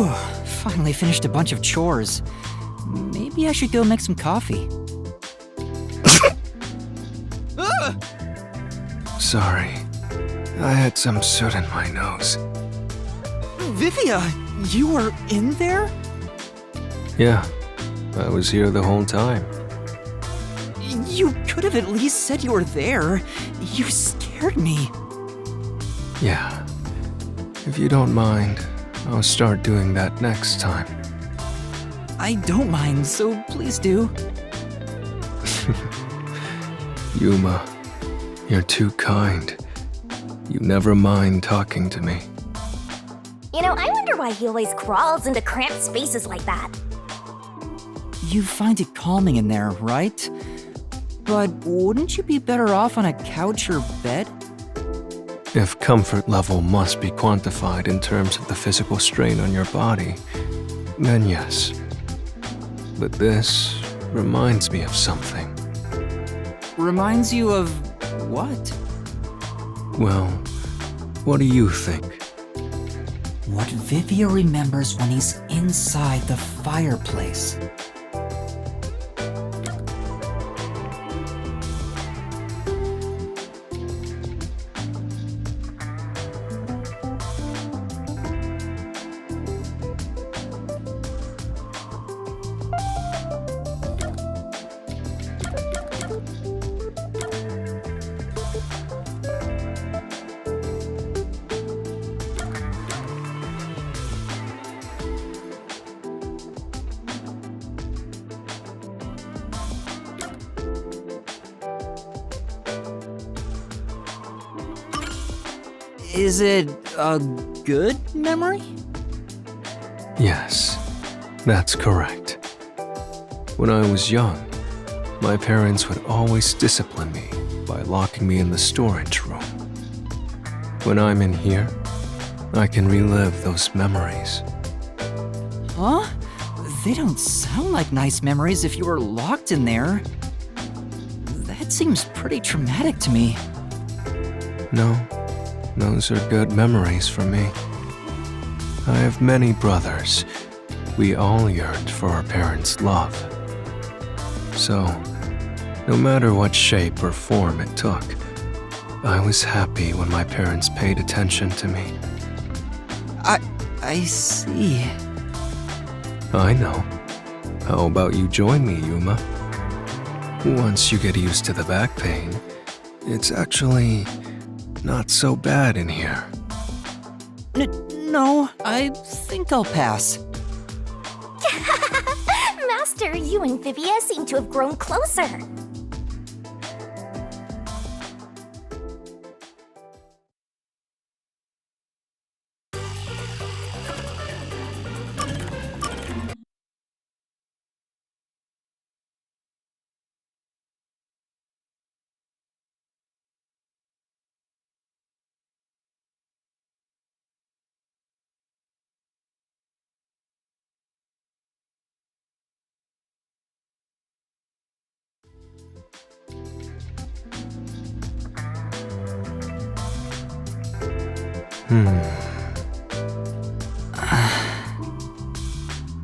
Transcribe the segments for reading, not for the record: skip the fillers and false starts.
Whew, finally finished a bunch of chores. Maybe I should go make some coffee. Sorry, I had some soot in my nose. Vivia, you were in there? Yeah, I was here the whole time. You could have at least said you were there. You scared me. Yeah, if you don't mind, I'll start doing that next time. I don't mind, so please do. Yuma, you're too kind. You never mind talking to me. You know, I wonder why he always crawls into cramped spaces like that. You find it calming in there, right? But wouldn't you be better off on a couch or bed? If comfort level must be quantified in terms of the physical strain on your body, then yes. But this reminds me of something. Reminds you of what? Well, what do you think? What Vivia remembers when he's inside the fireplace. Is it a good memory? Yes, that's correct. When I was young, my parents would always discipline me by locking me in the storage room. When I'm in here, I can relive those memories. Huh? They don't sound like nice memories if you were locked in there. That seems pretty traumatic to me. No, those are good memories for me. I have many brothers. We all yearned for our parents' love. So, no matter what shape or form it took, I was happy when my parents paid attention to me. I see. I know. How about you join me, Yuma? Once you get used to the back pain, it's actually not so bad in here. No, I think I'll pass. Master, you and Vivia seem to have grown closer.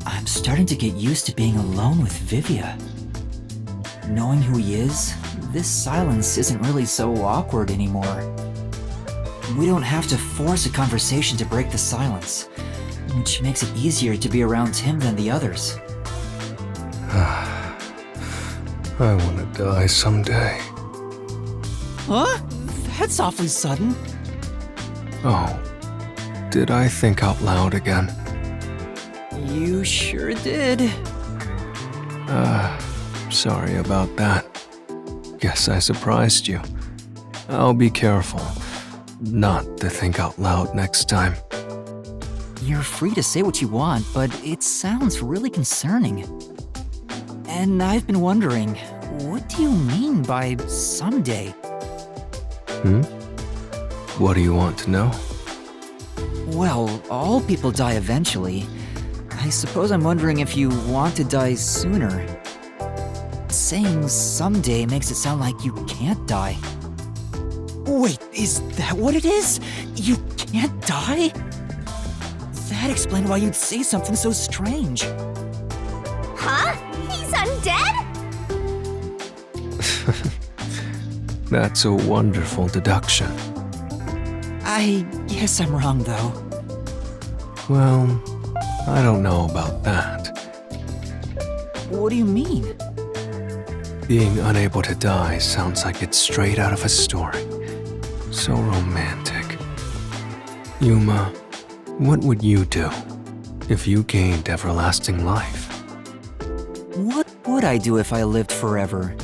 I'm starting to get used to being alone with Vivia. Knowing who he is, this silence isn't really so awkward anymore. We don't have to force a conversation to break the silence, which makes it easier to be around him than the others. I want to die someday. Huh? That's awfully sudden. Oh, did I think out loud again? You sure did. Sorry about that. Guess I surprised you. I'll be careful not to think out loud next time. You're free to say what you want, but it sounds really concerning. And I've been wondering, what do you mean by someday? What do you want to know? Well, all people die eventually. I suppose I'm wondering if you want to die sooner. Saying someday makes it sound like you can't die. Wait, is that what it is? You can't die? That explained why you'd say something so strange. Huh? He's undead? That's a wonderful deduction. I guess I'm wrong, though. Well, I don't know about that. What do you mean? Being unable to die sounds like it's straight out of a story. So romantic. Yuma, what would you do if you gained everlasting life? What would I do if I lived forever?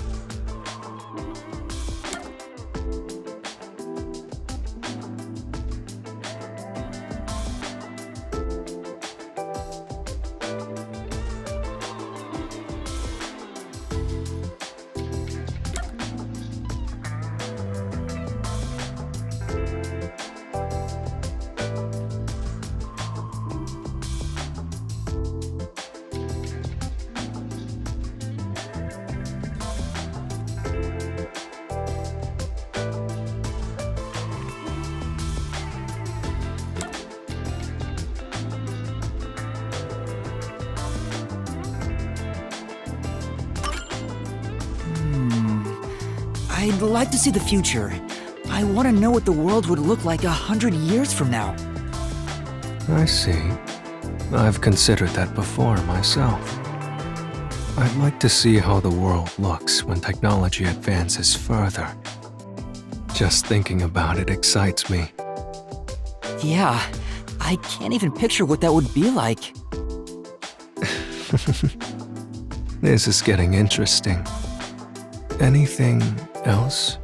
I'd like to see the future. I want to know what the world would look like 100 years from now. I see. I've considered that before myself. I'd like to see how the world looks when technology advances further. Just thinking about it excites me. Yeah, I can't even picture what that would be like. This is getting interesting. Anything else?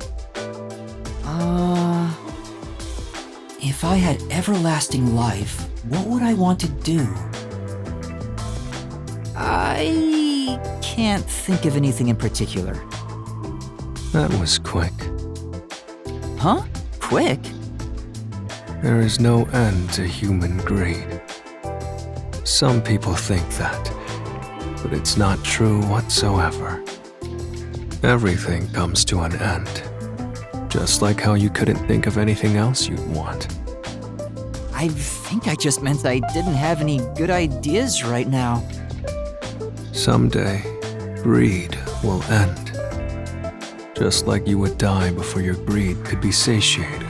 If I had everlasting life, what would I want to do? I can't think of anything in particular. That was quick. Huh? Quick? There is no end to human greed. Some people think that, but it's not true whatsoever. Everything comes to an end, just like how you couldn't think of anything else you'd want. I think I just meant I didn't have any good ideas right now. Someday, greed will end. Just like you would die before your greed could be satiated.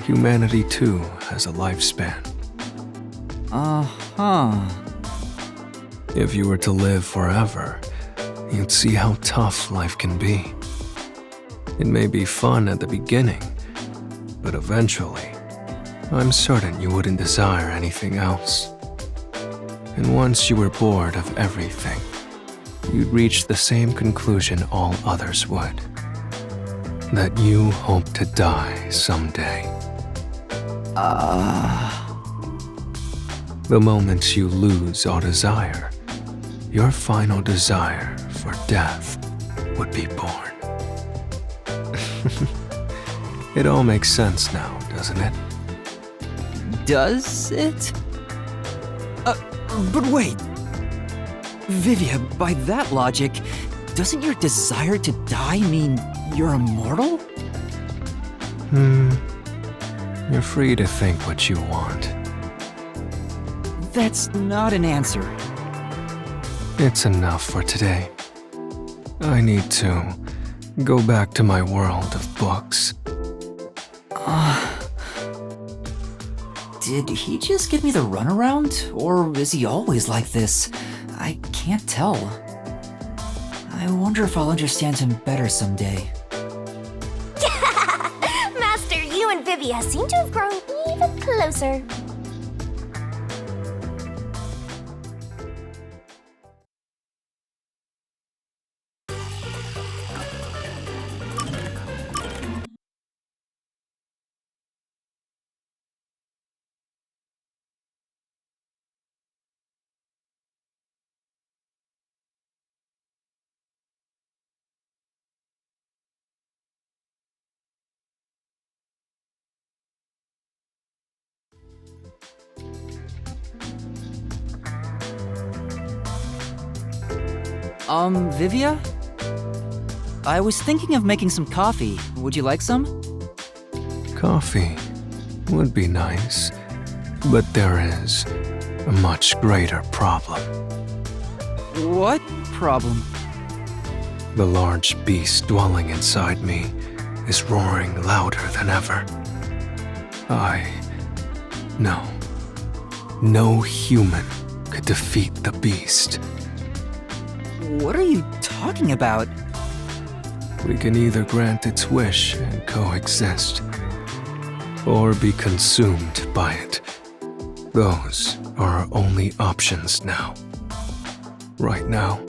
Humanity too has a lifespan. Uh-huh. If you were to live forever, you'd see how tough life can be. It may be fun at the beginning, but eventually, I'm certain you wouldn't desire anything else. And once you were bored of everything, you'd reach the same conclusion all others would. That you hope to die someday. The moment you lose all desire, your final desire for death would be born. It all makes sense now, doesn't it? Does it? But wait. Vivia, by that logic, doesn't your desire to die mean you're immortal? You're free to think what you want. That's not an answer. It's enough for today. I need to go back to my world of books. Did he just give me the runaround? Or is he always like this? I can't tell. I wonder if I'll understand him better someday. Master, you and Vivia seem to have grown even closer. Vivia? I was thinking of making some coffee. Would you like some? Coffee would be nice, But there is a much greater problem. What problem? The large beast dwelling inside me is roaring louder than ever. No human could defeat the beast. What are you talking about? We can either grant its wish and coexist, or be consumed by it. Those are our only options now. Right now,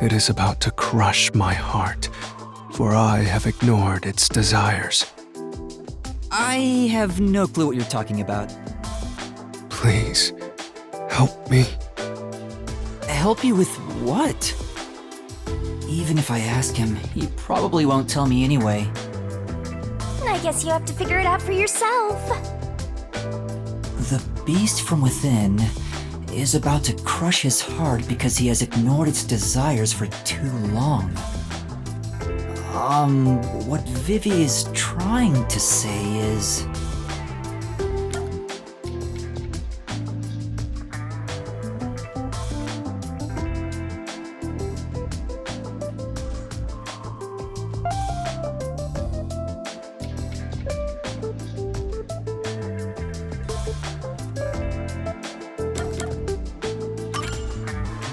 it is about to crush my heart, for I have ignored its desires. I have no clue what you're talking about. Please, help me. Help you with what? Even if I ask him, he probably won't tell me anyway. I guess you have to figure it out for yourself. The beast from within is about to crush his heart because he has ignored its desires for too long. What Vivia is trying to say is...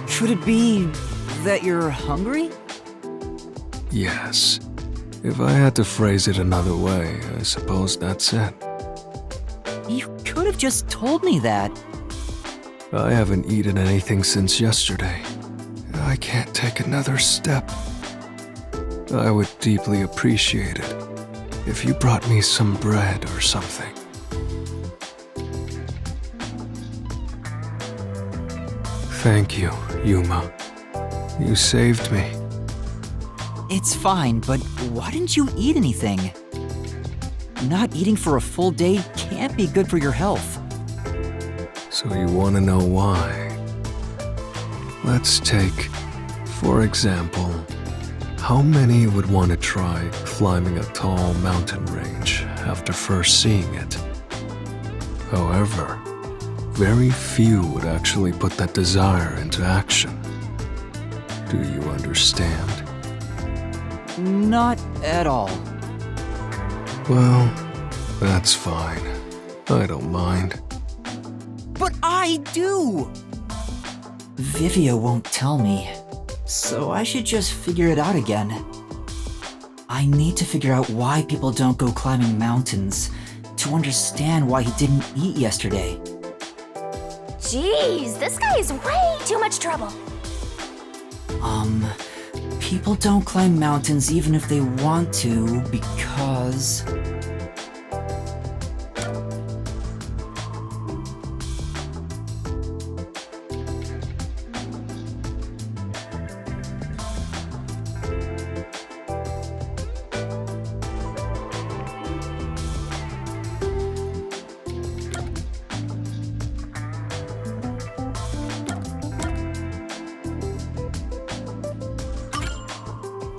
Could it be that you're hungry? Yes. If I had to phrase it another way, I suppose that's it. You could have just told me that. I haven't eaten anything since yesterday. I can't take another step. I would deeply appreciate it if you brought me some bread or something. Thank you, Yuma. You saved me. It's fine, but why didn't you eat anything? Not eating for a full day can't be good for your health. So you want to know why? Let's take, for example, how many would want to try climbing a tall mountain range after first seeing it? However, very few would actually put that desire into action. Do you understand? Not at all. Well, that's fine. I don't mind. But I do! Vivia won't tell me, so I should just figure it out again. I need to figure out why people don't go climbing mountains, to understand why he didn't eat yesterday. Jeez, this guy is way too much trouble. People don't climb mountains even if they want to, because...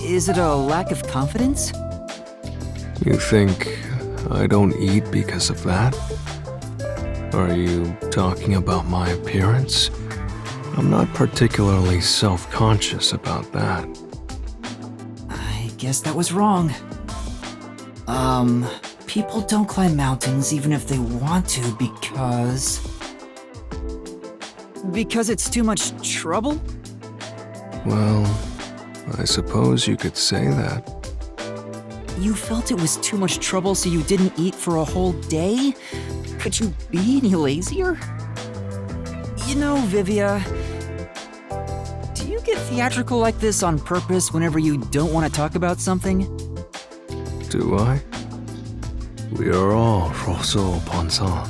Is it a lack of confidence? You think I don't eat because of that? Are you talking about my appearance? I'm not particularly self-conscious about that. I guess that was wrong. People don't climb mountains even if they want to because... Because it's too much trouble? Well, I suppose you could say that. You felt it was too much trouble so you didn't eat for a whole day? Could you be any lazier? You know, Vivia, do you get theatrical like this on purpose whenever you don't want to talk about something? Do I? We are all Rosso Ponsan,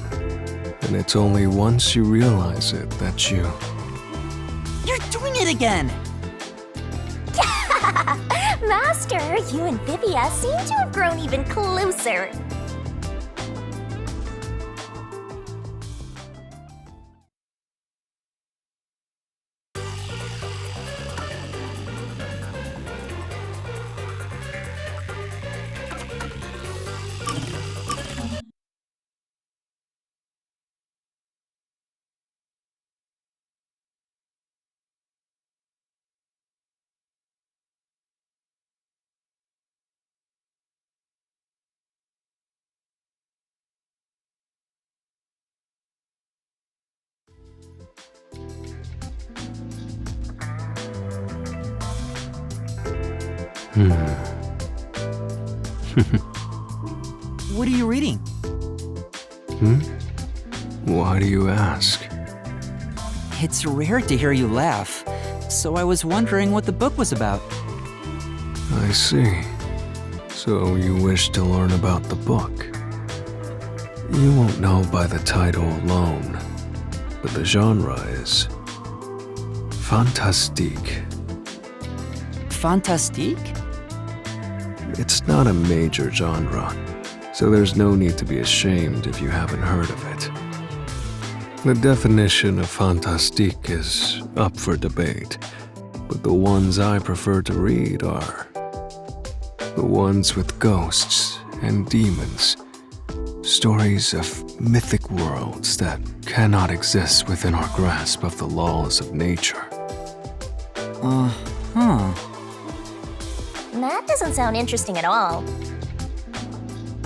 and it's only once you realize it that you... You're doing it again! Master, you and Vivia seem to have grown even closer. What are you reading? Why do you ask? It's rare to hear you laugh, so I was wondering what the book was about. I see. So you wish to learn about the book. You won't know by the title alone, but the genre is fantastique. Fantastique? It's not a major genre, so there's no need to be ashamed if you haven't heard of it. The definition of fantastique is up for debate, but the ones I prefer to read are the ones with ghosts and demons, stories of mythic worlds that cannot exist within our grasp of the laws of nature. That doesn't sound interesting at all.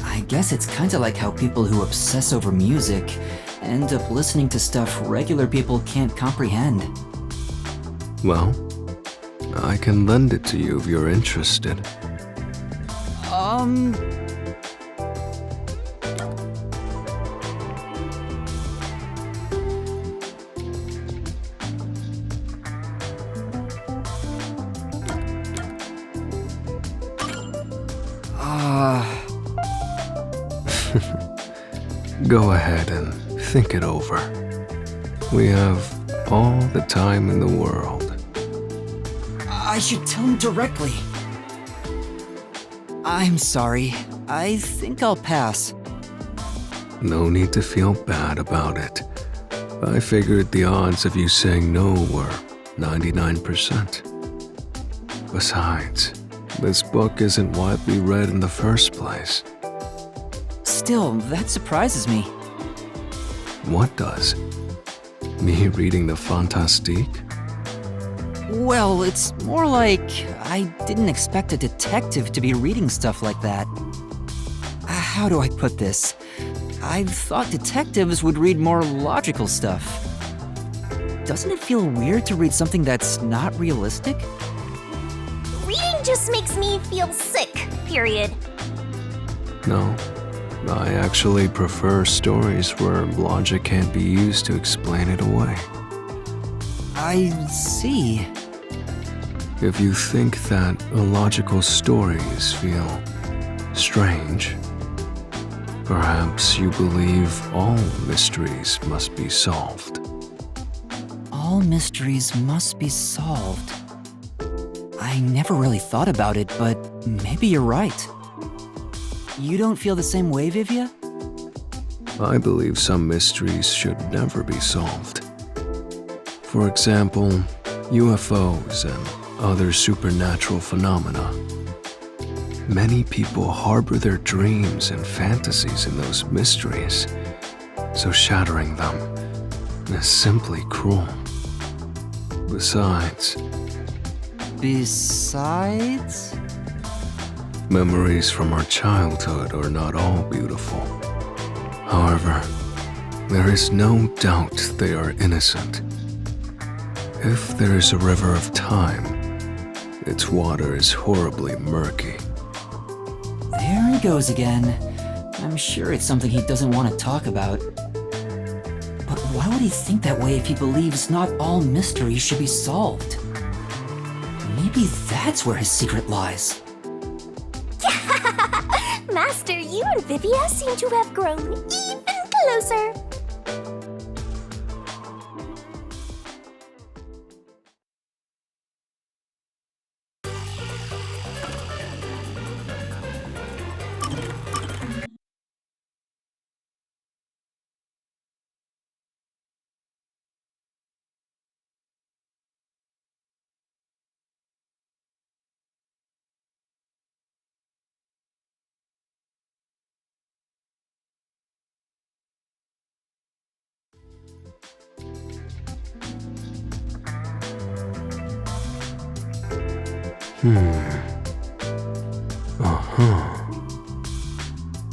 I guess it's kinda like how people who obsess over music end up listening to stuff regular people can't comprehend. Well, I can lend it to you if you're interested. Go ahead and think it over. We have all the time in the world. I should tell him directly. I'm sorry. I think I'll pass. No need to feel bad about it. I figured the odds of you saying no were 99%. Besides, this book isn't widely read in the first place. Still, that surprises me. What does? Me reading the fantastique? Well, it's more like I didn't expect a detective to be reading stuff like that. How do I put this? I thought detectives would read more logical stuff. Doesn't it feel weird to read something that's not realistic? Reading just makes me feel sick, period. No. I actually prefer stories where logic can't be used to explain it away. I see. If you think that illogical stories feel strange, perhaps you believe all mysteries must be solved. All mysteries must be solved. I never really thought about it, but maybe you're right. You don't feel the same way, Vivia? I believe some mysteries should never be solved. For example, UFOs and other supernatural phenomena. Many people harbor their dreams and fantasies in those mysteries, so shattering them is simply cruel. Besides, memories from our childhood are not all beautiful. However, there is no doubt they are innocent. If there is a river of time, its water is horribly murky. There he goes again. I'm sure it's something he doesn't want to talk about. But why would he think that way if he believes not all mysteries should be solved? Maybe that's where his secret lies. Master, you and Vivia seem to have grown even closer.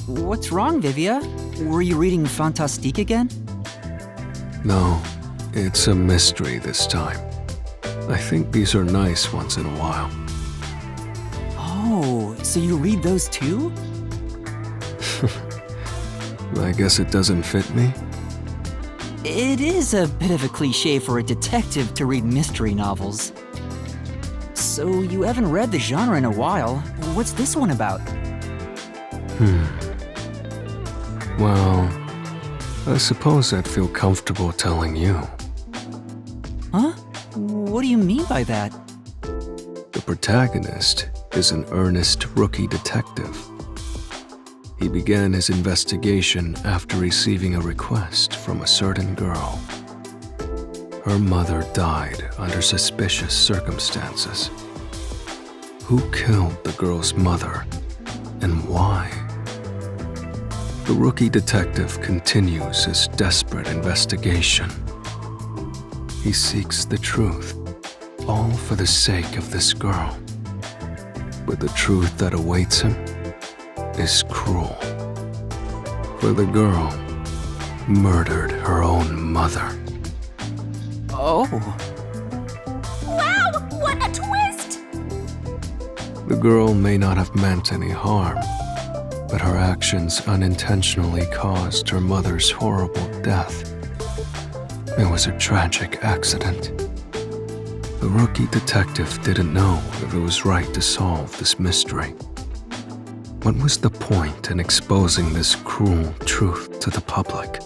What's wrong, Vivia? Were you reading Fantastique again? No, it's a mystery this time. I think these are nice once in a while. So you read those too? I guess it doesn't fit me. It is a bit of a cliche for a detective to read mystery novels. So you haven't read the genre in a while. What's this one about? Well, I suppose I'd feel comfortable telling you. Huh? What do you mean by that? The protagonist is an earnest rookie detective. He began his investigation after receiving a request from a certain girl. Her mother died under suspicious circumstances. Who killed the girl's mother, and why? The rookie detective continues his desperate investigation. He seeks the truth, all for the sake of this girl. But the truth that awaits him is cruel. For the girl murdered her own mother. Oh. Wow, what a twist! The girl may not have meant any harm, but her actions unintentionally caused her mother's horrible death. It was a tragic accident. The rookie detective didn't know if it was right to solve this mystery. What was the point in exposing this cruel truth to the public?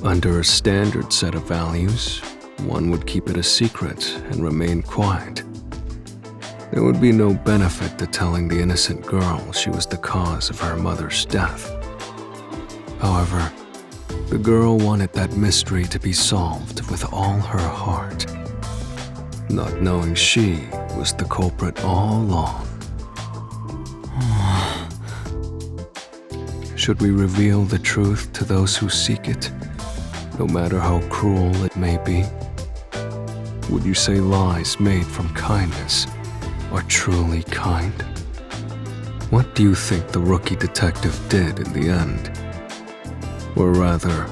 Under a standard set of values, one would keep it a secret and remain quiet. There would be no benefit to telling the innocent girl she was the cause of her mother's death. However, the girl wanted that mystery to be solved with all her heart, not knowing she was the culprit all along. Should we reveal the truth to those who seek it, no matter how cruel it may be? Would you say lies made from kindness are truly kind? What do you think the rookie detective did in the end? Or rather,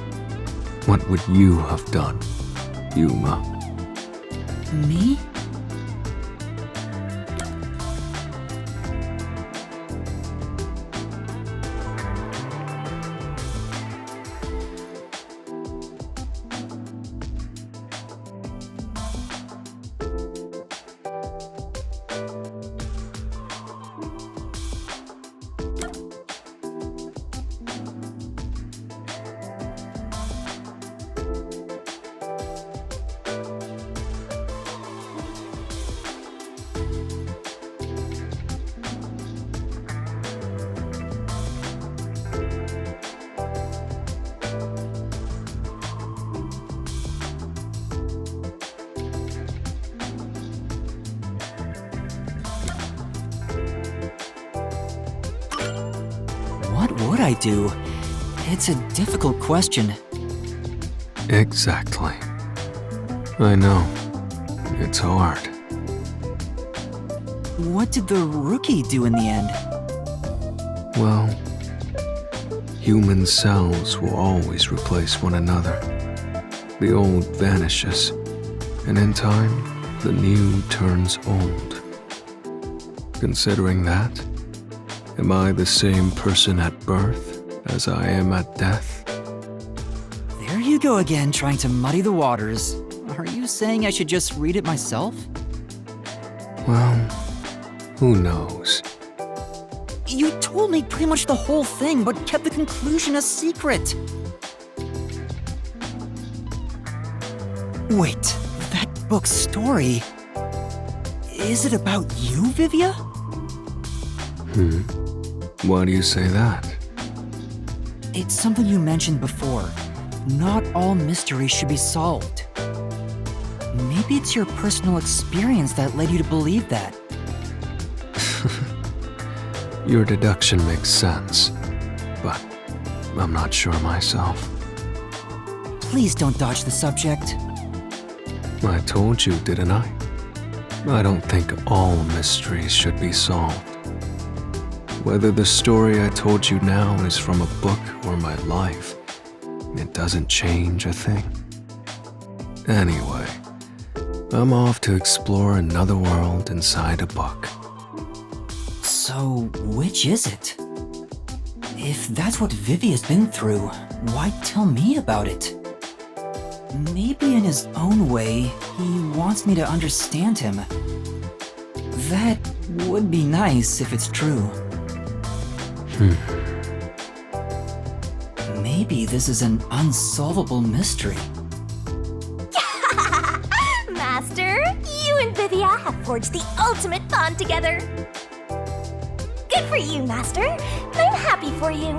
what would you have done, Yuma? Me? What would I do? It's a difficult question. Exactly. I know. It's hard. What did the rookie do in the end? Well, human cells will always replace one another. The old vanishes, and in time, the new turns old. Considering that, am I the same person at birth as I am at death? There you go again, trying to muddy the waters. Are you saying I should just read it myself? Well, who knows? You told me pretty much the whole thing, but kept the conclusion a secret. Wait, that book's story... Is it about you, Vivia? Why do you say that? It's something you mentioned before. Not all mysteries should be solved. Maybe it's your personal experience that led you to believe that. Your deduction makes sense, but I'm not sure myself. Please don't dodge the subject. I told you, didn't I? I don't think all mysteries should be solved. Whether the story I told you now is from a book or my life, it doesn't change a thing. Anyway, I'm off to explore another world inside a book. So, So, which is it? If that's what Vivia's been through, why tell me about it? Maybe in his own way, he wants me to understand him. That would be nice if it's true. Maybe this is an unsolvable mystery. Master, you and Vivia have forged the ultimate bond together. Good for you, Master. I'm happy for you.